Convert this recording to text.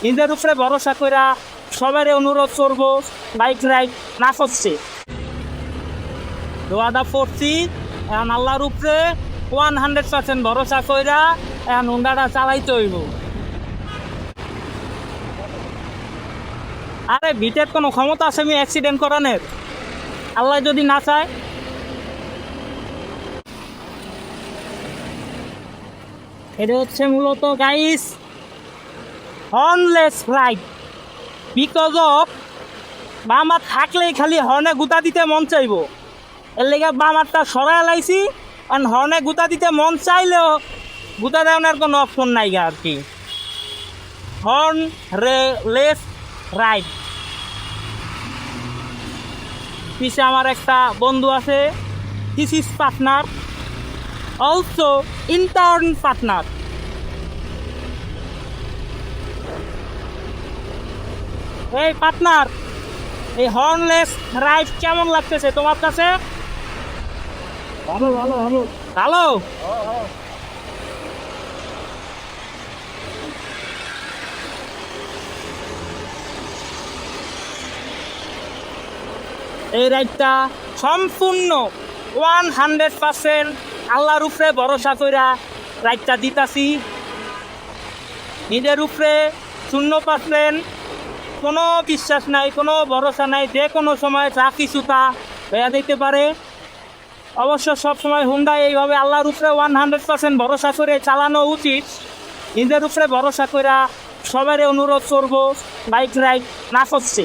নিজের উপরে ভরসা কইরা সবারই অনুরোধ করবো বাইক রাইড না করছে দোয়াদা পড়ছি এখন আল্লাহর উপরে 100% ভরসা কইরা এখন হুন্ডাটা চালাইতে হইব। আরে ভিটের কোনো ক্ষমতা আছে আমি অ্যাক্সিডেন্ট করানোর? আল্লাহ যদি না চায়। এটা হচ্ছে মূলত গাইস হর্নলেস রাইড, বিকজ অফ বামার থাকলেই খালি হর্নে গুতা দিতে মন চাইব, এর লেগে বামারটা সরাই লাইছি। কারণ হর্নে গুতা দিতে মন চাইলেও গুতা দেওয়ার কোনো অপশন নাই আর কি। Horn less ride. পিছে আমার একটা বন্ধু আছে, this is partner, also intern partner. এই পার্টনার, এই হর্নলেস রাইড কেমন লাগতেছে তোমার কাছে? ভালো ভালো ভালো। ভালো। এই রাইডটা সম্পূর্ণ 100% আল্লাহর উপরে ভরসা কইরা রাইডটা দিতাছি। নিজের উপরে 0% কোনো বিশ্বাস নাই, কোনো ভরসা নাই, যে কোনো সময় যা কিছু তা হয়ে দিতে পারে। অবশ্য সবসময় হুন্ডা এইভাবে আল্লাহর উপরে 100% ভরসা করে চালানো উচিত। নিজের উপরে ভরসা কইরা সবারই অনুরোধ করবো বাইক রাইড না করছে।